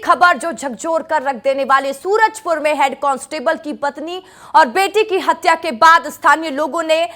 खबर जो झकझोर कर रख देने वाली। सूरजपुर में हेड कांस्टेबल की पत्नी और बेटी की हत्या के बाद स्थानीय लोगों ने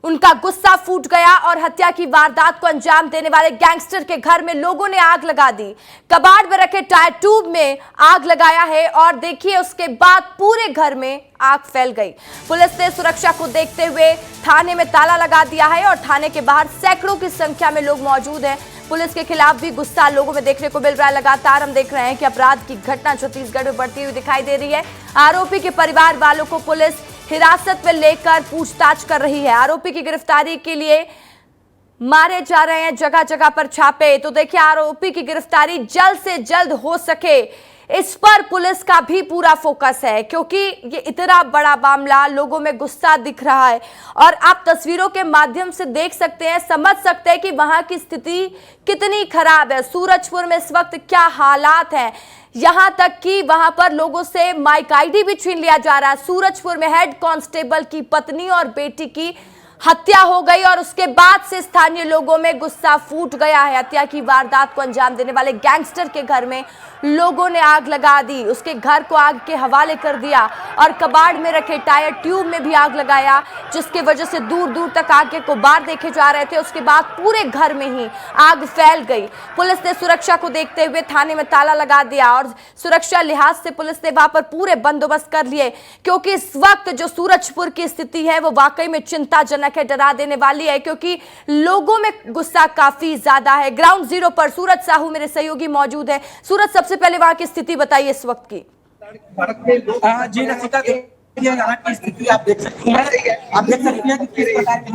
उनका गुस्सा फूट गया और हत्या की वारदात को अंजाम देने वाले गैंगस्टर के घर में लोगों ने आग लगा दी। कबाड़ में रखे टायर ट्यूब में आग लगाया है और देखिए उसके बाद पूरे घर में आग फैल गई। पुलिस ने सुरक्षा को देखते हुए थाने में ताला लगा दिया है और थाने के बाहर सैकड़ों की संख्या में लोग मौजूद हैं। पुलिस के खिलाफ भी गुस्सा लोगों में देखने को मिल रहा है। लगातार हम देख रहे हैं कि अपराध की घटना छत्तीसगढ़ में बढ़ती हुई दिखाई दे रही है। आरोपी के परिवार वालों को पुलिस हिरासत में लेकर पूछताछ कर रही है। आरोपी की गिरफ्तारी के लिए मारे जा रहे हैं जगह जगह पर छापे। तो देखिए आरोपी की गिरफ्तारी जल्द से जल्द हो सके, इस पर पुलिस का भी पूरा फोकस है, क्योंकि ये इतना बड़ा मामला, लोगों में गुस्सा दिख रहा है और आप तस्वीरों के माध्यम से देख सकते हैं, समझ सकते हैं कि वहां की स्थिति कितनी खराब है। सूरजपुर में इस वक्त क्या हालात हैं, यहां तक कि वहां पर लोगों से माइक आईडी भी छीन लिया जा रहा है। सूरजपुर में हेड कांस्टेबल की पत्नी और बेटी की हत्या हो गई और उसके बाद से स्थानीय लोगों में गुस्सा फूट गया है। हत्या की वारदात को अंजाम देने वाले गैंगस्टर के घर में लोगों ने आग लगा दी, उसके घर को आग के हवाले कर दिया और कबाड़ में रखे टायर ट्यूब में भी आग लगाया, जिसकी वजह से दूर दूर तक आग के गुब्बार देखे जा रहे थे। उसके बाद पूरे घर में ही आग फैल गई। पुलिस ने सुरक्षा को देखते हुए थाने में ताला लगा दिया और सुरक्षा लिहाज से पुलिस ने वहां पर पूरे बंदोबस्त कर लिए, क्योंकि इस वक्त जो सूरजपुर की स्थिति है वो वाकई में चिंताजनक है, डरा देने वाली है, क्योंकि लोगों में गुस्सा काफी ज्यादा है। ग्राउंड जीरो पर सूरज साहू मेरे सहयोगी मौजूद है। सूरज, सबसे पहले वहां की स्थिति बताइए इस वक्त की। जी रसिका, देखिए यहाँ की स्थिति आप देख सकती हैं। आप देख सकती हैं कि किस प्रकार की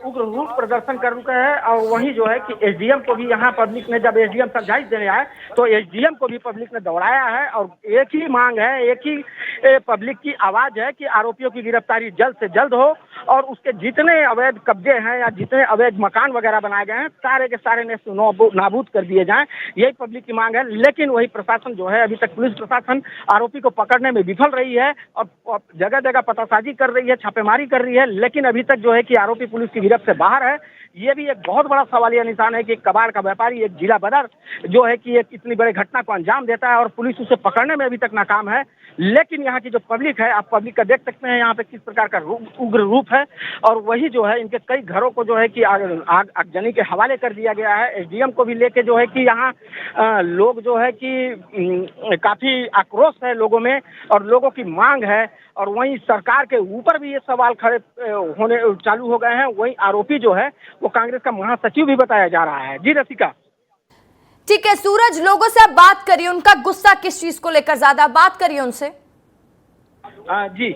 उग्र रूप प्रदर्शन कर रुका है। और वही जो है कि एसडीएम को भी यहाँ पब्लिक ने, जब एसडीएम समझाइश देने आए तो एसडीएम को भी पब्लिक ने दौड़ाया है और एक ही मांग है, एक ही पब्लिक की आवाज है कि आरोपियों की गिरफ्तारी जल्द से जल्द हो और उसके जितने अवैध कब्जे हैं या जितने अवैध मकान वगैरह बनाए गए हैं सारे के सारे नाबूद कर दिए जाएं, यही पब्लिक की मांग है। लेकिन वही प्रशासन जो है, अभी तक पुलिस प्रशासन आरोपी को पकड़ने में विफल रही है और जगह जगह पतासाजी कर रही है, छापेमारी कर रही है, लेकिन अभी तक जो है कि आरोपी पुलिस की गिरफ्त से बाहर है। ये भी एक बहुत बड़ा सवालिया निशान है कि एक कबाड़ का व्यापारी, एक जिला बदर जो है कि एक इतनी बड़ी घटना को अंजाम देता है और पुलिस उसे पकड़ने में अभी तक नाकाम है। लेकिन यहाँ की जो पब्लिक है, आप पब्लिक का देख सकते हैं यहाँ पे किस प्रकार का उग्र रूप है और वही जो है इनके कई घरों को जो है कि आगजनी के हवाले कर दिया गया है। एसडीएम को भी लेके जो है कि यहाँ लोग जो है कि काफी आक्रोश है लोगों में और लोगों की मांग है और वहीं सरकार के ऊपर भी ये सवाल खड़े होने चालू हो गए हैं। वहीं आरोपी जो है वो कांग्रेस का महासचिव भी बताया जा रहा है। जी रसिका। ठीक है सूरज, लोगों से आप बात करिए, उनका गुस्सा किस चीज को लेकर ज्यादा, बात करिए उनसे। जी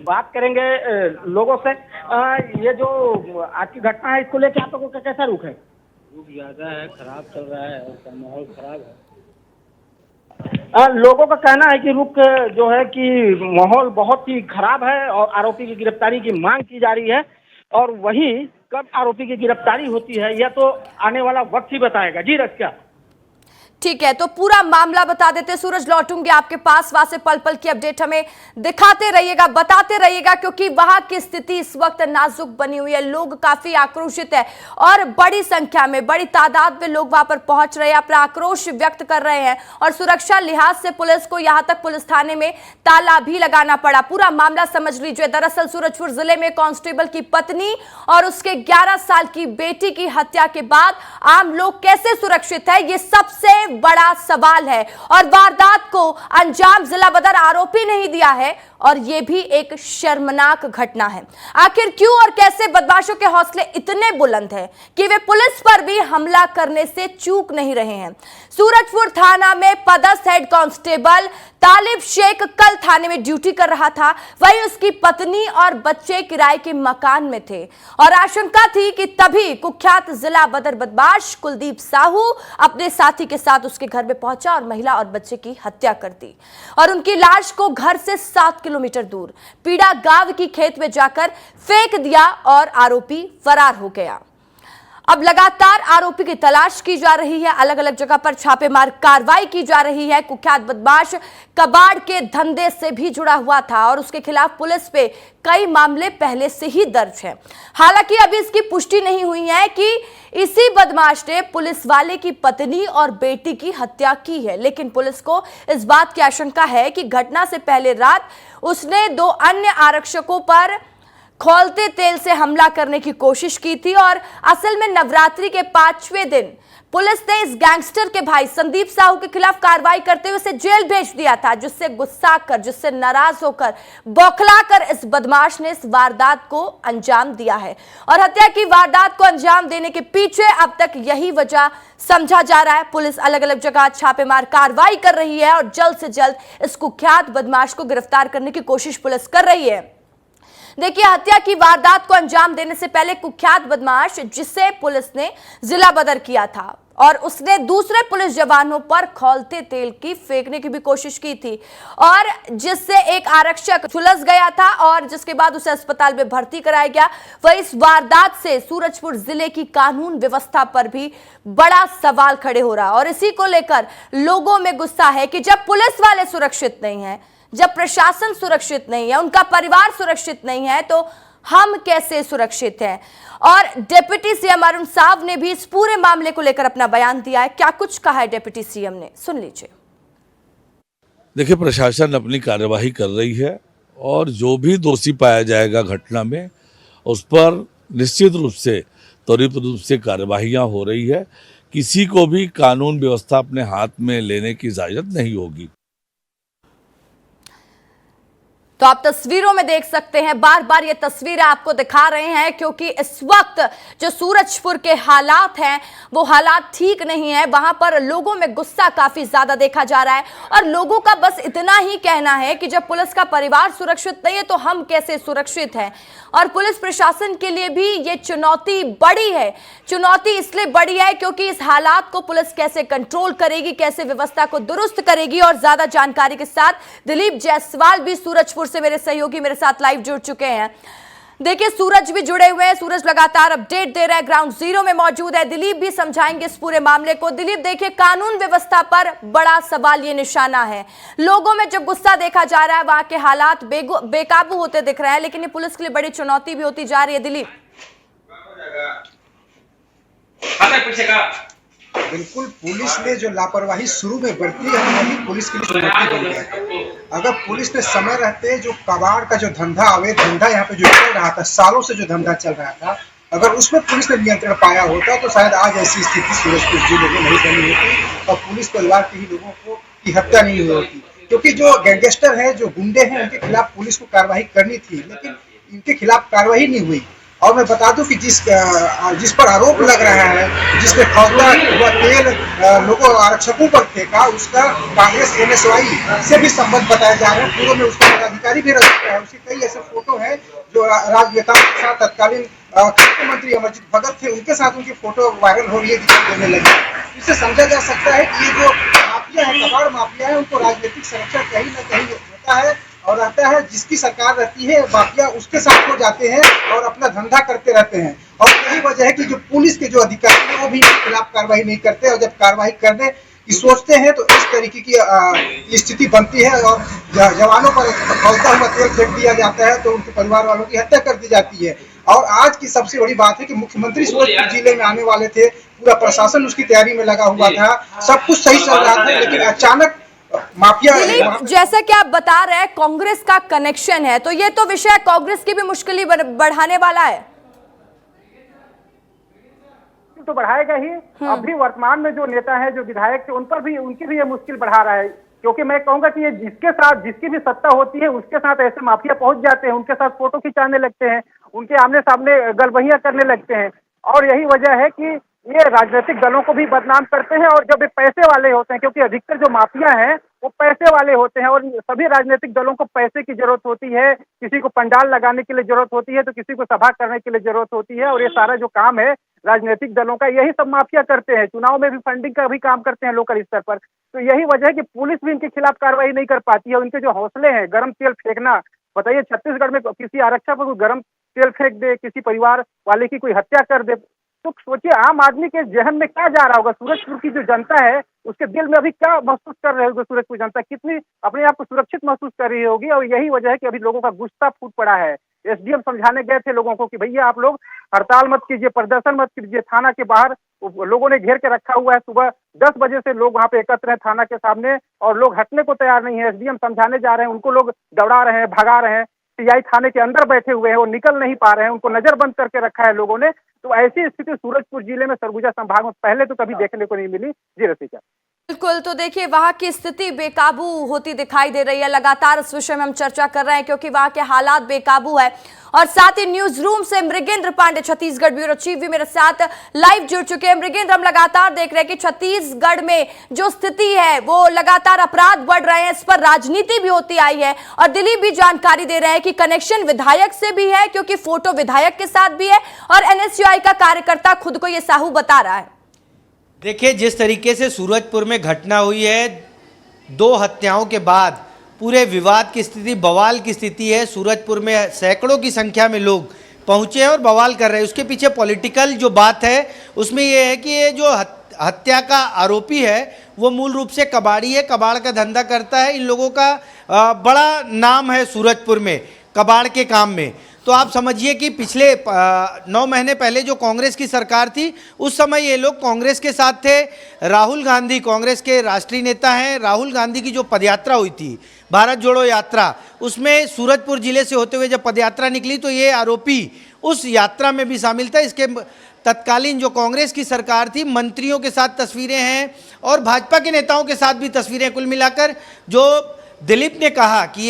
बात करेंगे लोगों से। ये जो आज की घटना है इसको लेकर आप लोगों का कैसा रुख है? रुख ज्यादा है, खराब चल रहा है, माहौल खराब है। लोगों का कहना है कि रुख जो है कि माहौल बहुत ही खराब है और आरोपी की गिरफ्तारी की मांग की जा रही है और वही कब आरोपी की गिरफ्तारी होती है यह तो आने वाला वक्त ही बताएगा। जी रसिका। ठीक है, तो पूरा मामला बता देते सूरज, लौटूंगे आपके पास, वहां से पल पल की अपडेट हमें दिखाते रहिएगा, बताते रहिएगा, क्योंकि वहां की स्थिति इस वक्त नाजुक बनी हुई है। लोग काफी आक्रोशित है और बड़ी संख्या में, बड़ी तादाद में लोग वहां पर पहुंच रहे हैं, अपना आक्रोश व्यक्त कर रहे हैं और सुरक्षा लिहाज से पुलिस को यहां तक पुलिस थाने में ताला भी लगाना पड़ा। पूरा मामला समझ लीजिए। दरअसल सूरजपुर जिले में कांस्टेबल की पत्नी और उसके 11 साल की बेटी की हत्या के बाद आम लोग कैसे सुरक्षित है, ये सबसे बड़ा सवाल है और वारदात को अंजाम जिला बदर आरोपी नहीं दिया है और यह भी एक शर्मनाक घटना है। आखिर क्यों और कैसे बदमाशों के हौसले इतने बुलंद हैं कि वे पुलिस पर भी हमला करने से चूक नहीं रहे हैं। सूरजपुर थाना में पदस्थ हेड कांस्टेबल तालिब शेख कल थाने में ड्यूटी कर रहा था, वहीं उसकी पत्नी और बच्चे किराए के मकान में थे और आशंका थी कि तभी कुख्यात जिला बदर बदमाश कुलदीप साहू अपने साथी के साथ उसके घर में पहुंचा और महिला और बच्चे की हत्या कर दी और उनकी लाश को घर से 7 किलोमीटर दूर पीड़ा गांव की खेत में जाकर फेंक दिया और आरोपी फरार हो गया। अब लगातार आरोपी की तलाश की जा रही है, अलग अलग जगह पर छापेमार कार्रवाई की जा रही है। कुख्यात बदमाश कबाड़ के धंधे से भी जुड़ा हुआ था और उसके खिलाफ पुलिस पे कई मामले पहले से ही दर्ज हैं। हालांकि अभी इसकी पुष्टि नहीं हुई है कि इसी बदमाश ने पुलिस वाले की पत्नी और बेटी की हत्या की है, लेकिन पुलिस को इस बात की आशंका है कि घटना से पहले रात उसने 2 अन्य आरक्षकों पर खौलते तेल से हमला करने की कोशिश की थी। और असल में नवरात्रि के 5वें दिन पुलिस ने इस गैंगस्टर के भाई संदीप साहू के खिलाफ कार्रवाई करते हुए उसे जेल भेज दिया था, जिससे गुस्सा कर, जिससे नाराज होकर, बौखला कर इस बदमाश ने इस वारदात को अंजाम दिया है। और हत्या की वारदात को अंजाम देने के पीछे अब तक यही वजह समझा जा रहा है। पुलिस अलग अलग जगह छापेमार कार्रवाई कर रही है और जल्द से जल्द इस कुख्यात बदमाश को गिरफ्तार करने की कोशिश पुलिस कर रही है। देखिए, हत्या की वारदात को अंजाम देने से पहले कुख्यात बदमाश, जिसे पुलिस ने जिला बदर किया था और उसने दूसरे पुलिस जवानों पर खौलते तेल की फेंकने की भी कोशिश की थी और जिससे एक आरक्षक झुलस गया था और जिसके बाद उसे अस्पताल में भर्ती कराया गया। वह इस वारदात से सूरजपुर जिले की कानून व्यवस्था पर भी बड़ा सवाल खड़े हो रहा है और इसी को लेकर लोगों में गुस्सा है कि जब पुलिस वाले सुरक्षित नहीं है, जब प्रशासन सुरक्षित नहीं है, उनका परिवार सुरक्षित नहीं है, तो हम कैसे सुरक्षित हैं। और डिप्टी सीएम अरुण साव ने भी इस पूरे मामले को लेकर अपना बयान दिया है। क्या कुछ कहा है डिप्टी सीएम ने, सुन लीजिए। देखिए, प्रशासन अपनी कार्यवाही कर रही है और जो भी दोषी पाया जाएगा घटना में, उस पर निश्चित रूप से त्वरित रूप से कार्यवाहियां हो रही है। किसी को भी कानून व्यवस्था अपने हाथ में लेने की इजाजत नहीं होगी। तो आप तस्वीरों में देख सकते हैं, बार बार ये तस्वीरें आपको दिखा रहे हैं क्योंकि इस वक्त जो सूरजपुर के हालात हैं वो हालात ठीक नहीं है। वहां पर लोगों में गुस्सा काफी ज्यादा देखा जा रहा है और लोगों का बस इतना ही कहना है कि जब पुलिस का परिवार सुरक्षित नहीं है तो हम कैसे सुरक्षित हैं। और पुलिस प्रशासन के लिए भी ये चुनौती बड़ी है। चुनौती इसलिए बड़ी है क्योंकि इस हालात को पुलिस कैसे कंट्रोल करेगी, कैसे व्यवस्था को दुरुस्त करेगी। और ज्यादा जानकारी के साथ दिलीप जायसवाल भी सूरजपुर से मेरे सहयोगी मेरे साथ लाइव जुड़ चुके हैं। देखिए, सूरज भी जुड़े हुए हैं, सूरज लगातार अपडेट दे रहे हैं, ग्राउंड जीरो में मौजूद है। दिलीप भी समझाएंगे इस पूरे मामले को। दिलीप, देखिए, कानून व्यवस्था पर बड़ा सवाल ये निशाना है। लोगों में जो गुस्सा देखा जा रहा है, वहां के हालात बेकाबू होते दिख रहे हैं, लेकिन ये पुलिस के लिए बड़ी चुनौती भी होती जा रही है। दिलीप, बिल्कुल, पुलिस ने जो लापरवाही शुरू में बरती है वही पुलिस के लिए चुनौती बन गया है। अगर पुलिस ने समय रहते जो कबाड़ का जो धंधा अवैध धंधा यहाँ पे जो चल रहा था, सालों से जो धंधा चल रहा था, अगर उसमें पुलिस ने नियंत्रण पाया होता तो शायद आज ऐसी स्थिति सूरजपुर जिले में नहीं बनी होती और पुलिस परिवार के ही लोगों की हत्या नहीं हुई होती। क्योंकि जो गैंगस्टर है, जो गुंडे हैं, उनके खिलाफ पुलिस को कार्रवाई करनी थी, लेकिन इनके खिलाफ कार्रवाई नहीं हुई। और मैं बता दूं कि जिस पर आरोप लग रहा है, जिसने खौलता हुआ तेल लोगों आरक्षकों पर फेंका, उसका कांग्रेस एमएसवाई से भी संबंध बताया जा रहा है। पूर्व में उसका पदाधिकारी भी रह चुका है। उसके कई ऐसे फोटो हैं जो राजनेताओं के साथ तत्कालीन खाद्य मंत्री अमरजीत भगत थे, उनके साथ उनकी फोटो वायरल हो रही है, दिखाई देने लगी। इससे समझा जा सकता है कि ये जो माफिया है, कबाड़ माफिया है, उनको राजनीतिक संरक्षण कहीं न कहीं होता है और रहता है। जिसकी सरकार रहती है, माफिया उसके साथ हो जाते हैं और अपना धंधा करते रहते हैं। और यही वजह है कि जो पुलिस के जो अधिकारी हैं वो भी इनके खिलाफ कार्रवाई नहीं करते और जब कार्रवाई करने की सोचते हैं तो इस तरीके की स्थिति बनती है और जवानों पर खौलता हुआ तेल फेंक दिया जाता है तो उनके परिवार वालों की हत्या कर दी जाती है। और आज की सबसे बड़ी बात है कि मुख्यमंत्री सूरजपुर जिले में आने वाले थे, पूरा प्रशासन उसकी तैयारी में लगा हुआ था, सब कुछ सही चल रहा था, लेकिन अचानक माफिया। जैसा कि आप बता रहे हैं कांग्रेस का कनेक्शन है, तो ये तो विषय कांग्रेस की भी मुश्किल बढ़ाने वाला है। तो बढ़ाएगा ही। अभी वर्तमान में जो नेता है, जो विधायक थे, उन पर भी उनकी भी ये मुश्किल बढ़ा रहा है। क्योंकि मैं कहूंगा कि ये जिसके साथ जिसकी भी सत्ता होती है उसके साथ ऐसे माफिया पहुंच जाते हैं, उनके साथ फोटो खिंचाने लगते हैं, उनके आमने सामने गलबहियां करने लगते हैं। और यही वजह है कि ये राजनीतिक दलों को भी बदनाम करते हैं। और जब ये पैसे वाले होते हैं, क्योंकि अधिकतर जो माफिया हैं वो पैसे वाले होते हैं और सभी राजनीतिक दलों को पैसे की जरूरत होती है। किसी को पंडाल लगाने के लिए जरूरत होती है तो किसी को सभा करने के लिए जरूरत होती है। और ये सारा जो काम है राजनीतिक दलों का, यही सब माफिया करते हैं। चुनाव में भी फंडिंग का भी काम करते हैं लोकल स्तर पर। तो यही वजह है कि पुलिस भी इनके खिलाफ कार्रवाई नहीं कर पाती है। उनके जो हौसले हैं, गरम तेल फेंकना, बताइए छत्तीसगढ़ में किसी आरक्षक पर कोई गरम तेल फेंक दे, किसी परिवार वाले की कोई हत्या कर दे, तो सोचिए आम आदमी के जहन में क्या जा रहा होगा, सूरजपुर की जो जनता है उसके दिल में अभी क्या महसूस कर रहे होगी, सूरजपुर जनता कितनी अपने आप को सुरक्षित महसूस कर रही होगी। और यही वजह है कि अभी लोगों का गुस्सा फूट पड़ा है। एसडीएम समझाने गए थे लोगों को कि भैया आप लोग हड़ताल मत कीजिए, प्रदर्शन मत कीजिए। थाना के बाहर लोगों ने घेर के रखा हुआ है, सुबह 10 बजे से लोग वहाँ पे एकत्र हैं थाना के सामने और लोग हटने को तैयार नहीं है। एसडीएम समझाने जा रहे हैं, उनको लोग दौड़ा रहे हैं, भगा रहे हैं। सीआई थाने के अंदर बैठे हुए हैं, वो निकल नहीं पा रहे हैं, उनको नजरबंद करके रखा है लोगों ने। तो ऐसी स्थिति सूरजपुर जिले में, सरगुजा संभाग में पहले तो कभी देखने को नहीं मिली। जी रसिका। बिल्कुल, तो देखिए वहां की स्थिति बेकाबू होती दिखाई दे रही है। लगातार इस विषय में हम चर्चा कर रहे हैं क्योंकि वहां के हालात बेकाबू है। और साथ ही न्यूज रूम से मृगेंद्र पांडे, छत्तीसगढ़ ब्यूरो चीफ, भी मेरे साथ लाइव जुड़ चुके हैं। मृगेंद्र, हम लगातार देख रहे हैं कि छत्तीसगढ़ में जो स्थिति है वो लगातार अपराध बढ़ रहे हैं, इस पर राजनीति भी होती आई है। और दिलीप भी जानकारी दे रहे हैं कि कनेक्शन विधायक से भी है क्योंकि फोटो विधायक के साथ भी है और एनएसयूआई का कार्यकर्ता खुद को ये साहू बता रहा है। देखिए, जिस तरीके से सूरजपुर में घटना हुई है, 2 हत्याओं के बाद पूरे विवाद की स्थिति, बवाल की स्थिति है। सूरजपुर में सैकड़ों की संख्या में लोग पहुंचे हैं और बवाल कर रहे हैं। उसके पीछे पॉलिटिकल जो बात है उसमें ये है कि ये जो हत्या का आरोपी है वो मूल रूप से कबाड़ी है, कबाड़ का धंधा करता है। इन लोगों का बड़ा नाम है सूरजपुर में कबाड़ के काम में। तो आप समझिए कि पिछले 9 महीने पहले जो कांग्रेस की सरकार थी उस समय ये लोग कांग्रेस के साथ थे। राहुल गांधी कांग्रेस के राष्ट्रीय नेता हैं। राहुल गांधी की जो पदयात्रा हुई थी, भारत जोड़ो यात्रा, उसमें सूरजपुर जिले से होते हुए जब पदयात्रा निकली तो ये आरोपी उस यात्रा में भी शामिल था। इसके तत्कालीन जो कांग्रेस की सरकार थी, मंत्रियों के साथ तस्वीरें हैं और भाजपा के नेताओं के साथ भी तस्वीरें। कुल मिलाकर जो दिलीप ने कहा कि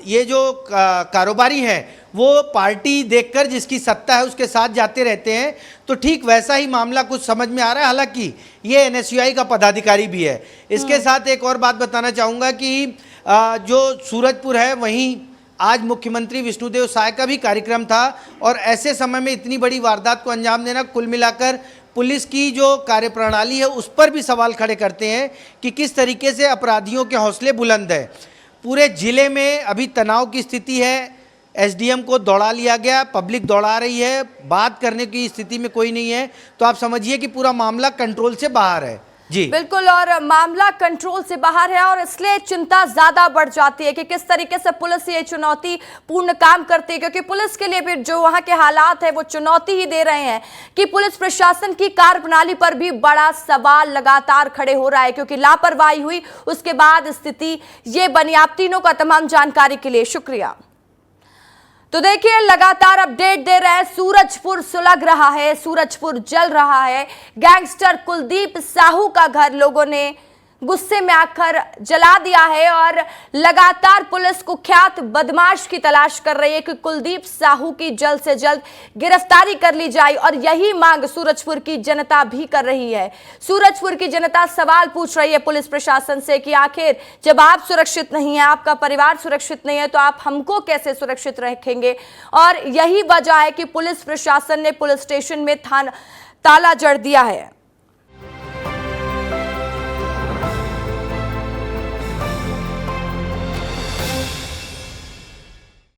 ये जो कारोबारी हैं वो पार्टी देखकर जिसकी सत्ता है उसके साथ जाते रहते हैं, तो ठीक वैसा ही मामला कुछ समझ में आ रहा है। हालांकि ये एनएसयूआई का पदाधिकारी भी है। इसके साथ एक और बात बताना चाहूँगा कि जो सूरजपुर है वहीं आज मुख्यमंत्री विष्णुदेव साय का भी कार्यक्रम था और ऐसे समय में इतनी बड़ी वारदात को अंजाम देना, कुल मिलाकर पुलिस की जो कार्यप्रणाली है उस पर भी सवाल खड़े करते हैं कि किस तरीके से अपराधियों के हौसले बुलंद है। पूरे जिले में अभी तनाव की स्थिति है। एसडीएम को दौड़ा लिया गया, पब्लिक दौड़ा रही है, बात करने की स्थिति में कोई नहीं है। तो आप समझिए कि पूरा मामला कंट्रोल से बाहर है। जी बिल्कुल, और मामला कंट्रोल से बाहर है और इसलिए चिंता ज्यादा बढ़ जाती है कि किस तरीके से पुलिस ये चुनौती पूर्ण काम करती है, क्योंकि पुलिस के लिए भी जो वहां के हालात है वो चुनौती ही दे रहे हैं कि पुलिस प्रशासन की कार्यप्रणाली पर भी बड़ा सवाल लगातार खड़े हो रहा है क्योंकि लापरवाही हुई, उसके बाद स्थिति ये बनी। आप तीनों का तमाम जानकारी के लिए शुक्रिया। तो देखिए लगातार अपडेट दे रहे हैं, सूरजपुर सुलग रहा है, सूरजपुर जल रहा है। गैंगस्टर कुलदीप साहू का घर लोगों ने गुस्से में आकर जला दिया है और लगातार पुलिस कुख्यात बदमाश की तलाश कर रही है कि कुलदीप साहू की जल्द से जल्द गिरफ्तारी कर ली जाए और यही मांग सूरजपुर की जनता भी कर रही है। सूरजपुर की जनता सवाल पूछ रही है पुलिस प्रशासन से कि आखिर जब आप सुरक्षित नहीं है, आपका परिवार सुरक्षित नहीं है, तो आप हमको कैसे सुरक्षित रखेंगे। और यही वजह है कि पुलिस प्रशासन ने पुलिस स्टेशन में ताला जड़ दिया है।